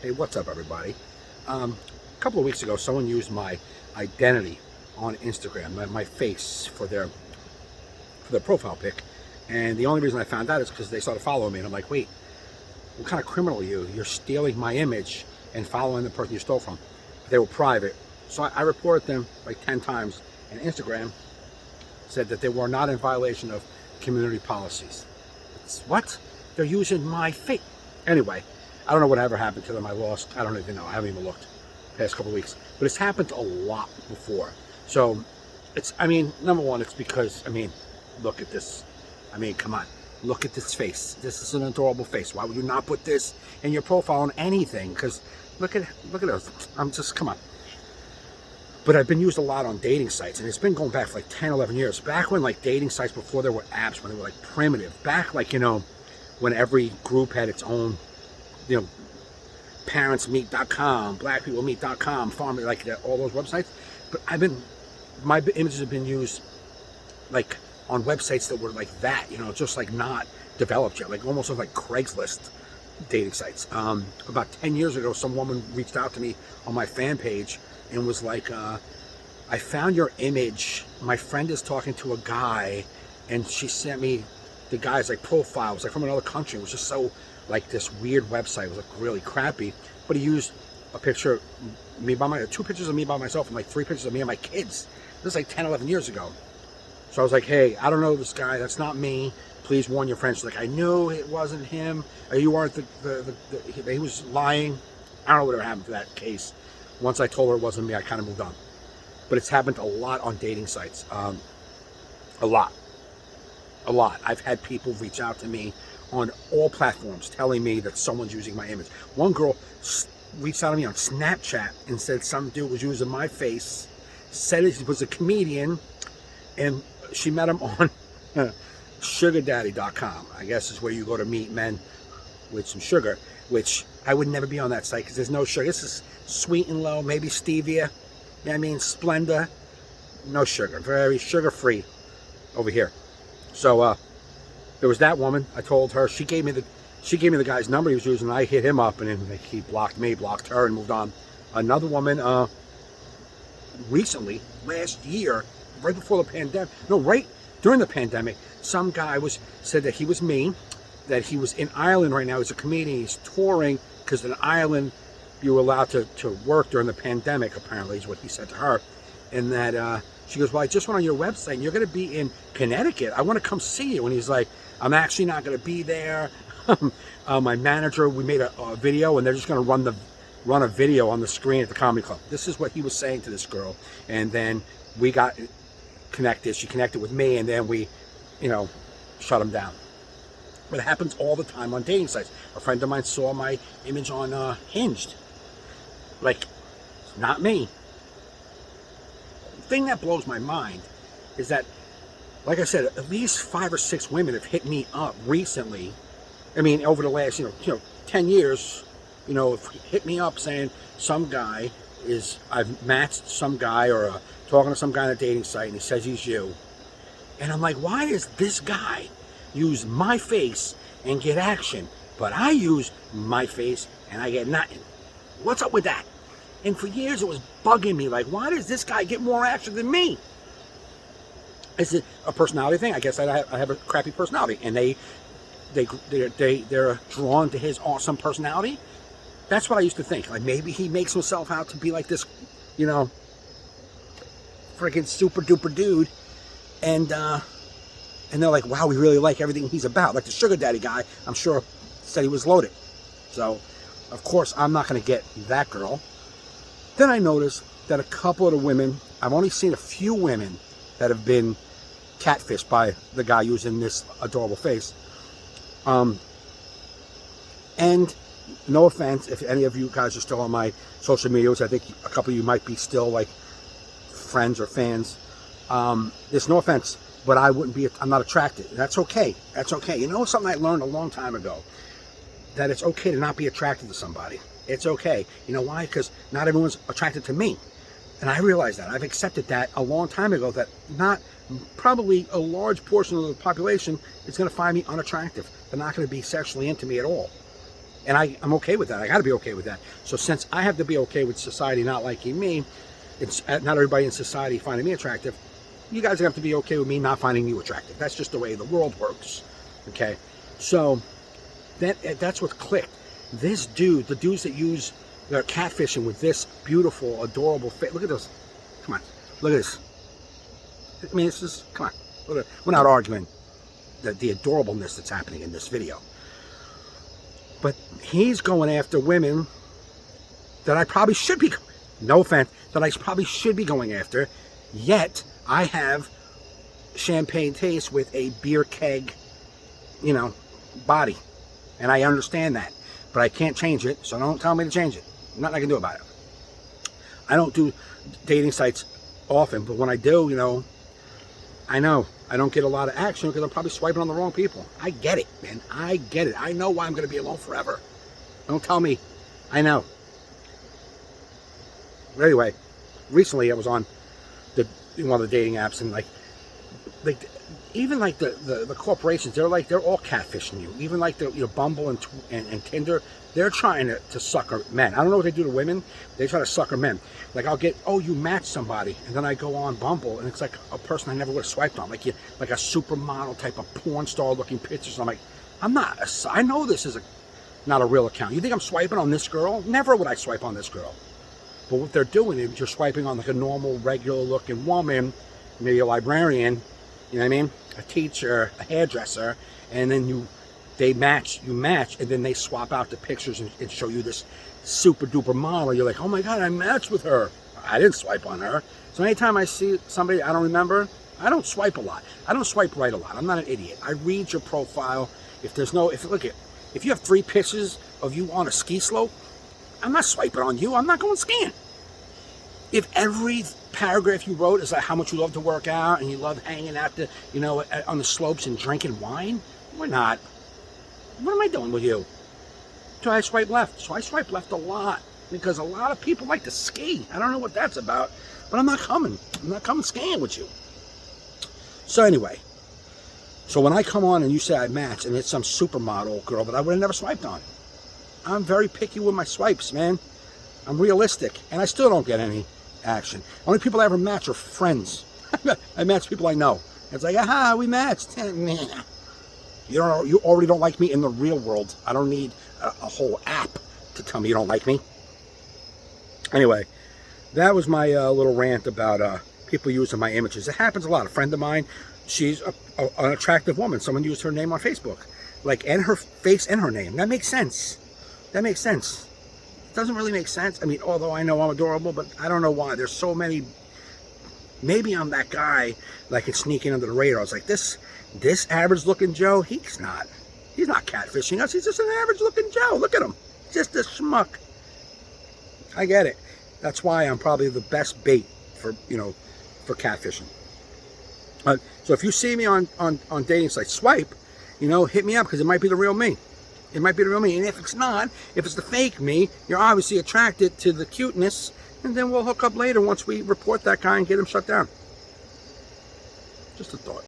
Hey, what's up, everybody? A couple of weeks ago, someone used my identity on Instagram, my face for their profile pic, and the only reason I found out is because they started following me, and I'm like, wait, what kind of criminal are you? You're stealing my image and following the person you stole from. They were private, so I reported them like 10 times, and Instagram said that they were not in violation of community policies. What? They're using my face. Anyway, I don't know whatever happened to them. I don't even know. I haven't even looked the past couple of weeks. But it's happened a lot before. So, number one, it's because, look at this. Come on. Look at this face. This is an adorable face. Why would you not put this in your profile on anything? Because look at us. Come on. But I've been used a lot on dating sites, and it's been going back for like 10, 11 years. Back when like dating sites, before there were apps, when they were like primitive. Back like, when every group had its own, parentsmeet.com, blackpeoplemeet.com, farm, like all those websites. But my images have been used like on websites that were like that, just like not developed yet, like almost like Craigslist dating sites. About 10 years ago, some woman reached out to me on my fan page and was like, I found your image. My friend is talking to a guy, and she sent me the guy's like profile. It was like from another country. It was just so like this weird website. It was like really crappy. But he used a picture of me two pictures of me by myself, and like 3 pictures of me and my kids. This was like 10, 11 years ago. So I was like, hey, I don't know this guy. That's not me. Please warn your friends. She's like, I knew it wasn't him. You weren't he was lying. I don't know whatever happened to that case. Once I told her it wasn't me, I kind of moved on. But it's happened a lot on dating sites. A lot. I've had people reach out to me on all platforms telling me that someone's using my image. One girl reached out to me on Snapchat and said some dude was using my face, said he was a comedian, and she met him on sugardaddy.com. I guess is where you go to meet men with some sugar, which I would never be on that site because there's no sugar. This is sweet and low, maybe stevia, Splenda, no sugar, very sugar-free over here. So there was that woman. I told her, she gave me the guy's number he was using. I hit him up, and then he blocked me, blocked her, and moved on. Another woman recently, last year, right before the pandemic, right during the pandemic, some guy said that he was me, that he was in Ireland right now. He's a comedian. He's touring because in Ireland you were allowed to work during the pandemic, apparently, is what he said to her. And that she goes, well, I just went on your website, and you're going to be in Connecticut. I want to come see you. And he's like, I'm actually not going to be there. My manager, we made a video, and they're just going to run a video on the screen at the comedy club. This is what he was saying to this girl. And then we got connected. She connected with me, and then we, shut him down. But it happens all the time on dating sites. A friend of mine saw my image on Hinged. Like, not me. The thing that blows my mind is that, like I said, at least 5 or 6 women have hit me up recently. Over the last, 10 years, hit me up saying I've matched some guy or talking to some guy on a dating site, and he says he's you. And I'm like, why does this guy use my face and get action, but I use my face and I get nothing? What's up with that? And for years it was bugging me, like, why does this guy get more action than me? Is it a personality thing? I guess I have a crappy personality, and they're drawn to his awesome personality. That's what I used to think. Like, maybe he makes himself out to be like this, freaking super duper dude, and they're like, wow, we really like everything he's about. Like the sugar daddy guy, I'm sure, said he was loaded. So, of course, I'm not going to get that girl. Then I noticed that a couple of the women, I've only seen a few women that have been catfished by the guy using this adorable face. And no offense, if any of you guys are still on my social media, which I think a couple of you might be still like friends or fans. There's no offense, but I'm not attracted. That's okay. That's okay. Something I learned a long time ago, that it's okay to not be attracted to somebody. It's okay. You know why? Because not everyone's attracted to me. And I realize that. I've accepted that a long time ago, that probably a large portion of the population is going to find me unattractive. They're not going to be sexually into me at all. And I'm okay with that. I got to be okay with that. So since I have to be okay with society not liking me, it's not everybody in society finding me attractive, you guys have to be okay with me not finding you attractive. That's just the way the world works. Okay? So that's what clicked. This dude, the dudes that use they're catfishing with this beautiful, adorable face. Look at this. Come on. Look at this. I mean, it's just, come on. We're not arguing the adorableness that's happening in this video. But he's going after women that I probably should be, no offense, that I probably should be going after. Yet, I have champagne taste with a beer keg, you know, body. And I understand that. But I can't change it, so don't tell me to change it. Nothing I can do about it. I don't do dating sites often, but when I do, you know, I know I don't get a lot of action because I'm probably swiping on the wrong people. I get it, man. I get it. I know why I'm going to be alone forever. Don't tell me. I know. But anyway, recently I was on one of the dating apps, and like even like the corporations, they're all catfishing you. Even like the Bumble and Tinder, they're trying to sucker men. I don't know what they do to women. They try to sucker men. Like I'll get, oh, you match somebody, and then I go on Bumble, and it's like a person I never would have swiped on, like a supermodel type of porn star looking pictures. I'm like, I know this is not a real account. You think I'm swiping on this girl? Never would I swipe on this girl. But what they're doing is you're swiping on like a normal, regular looking woman, maybe a librarian, you know what I mean? A teacher, a hairdresser, and then they match, and then they swap out the pictures and show you this super duper model. You're like, oh my God, I matched with her. I didn't swipe on her. So anytime I see somebody I don't remember, I don't swipe a lot. I don't swipe right a lot. I'm not an idiot. I read your profile. If you have 3 pictures of you on a ski slope, I'm not swiping on you. I'm not going scan. If every paragraph you wrote is like how much you love to work out and you love hanging out on the slopes and drinking wine, we're not. What am I doing with you? So I swipe left. So I swipe left a lot because a lot of people like to ski. I don't know what that's about, but I'm not coming. I'm not coming skiing with you. So anyway, so when I come on and you say I match and it's some supermodel girl that I would have never swiped on, I'm very picky with my swipes, man. I'm realistic, and I still don't get any action. Only people I ever match are friends. I match people I know. It's like, aha, we matched. You already don't like me in the real world. I don't need a whole app to tell me you don't like me. Anyway, that was my little rant about people using my images. It happens a lot. A friend of mine, she's an attractive woman. Someone used her name on Facebook, and her face and her name. That makes sense. That makes sense. It doesn't really make sense. I mean, although I know I'm adorable, but I don't know why. There's so many. Maybe I'm that guy, it's sneaking under the radar. It's like this average-looking Joe. He's not catfishing us. He's just an average-looking Joe. Look at him. Just a schmuck. I get it. That's why I'm probably the best bait for catfishing. So if you see me on dating sites, swipe, hit me up because it might be the real me. It might be the real me. And if it's not, if it's the fake me, you're obviously attracted to the cuteness, and then we'll hook up later once we report that guy and get him shut down. Just a thought.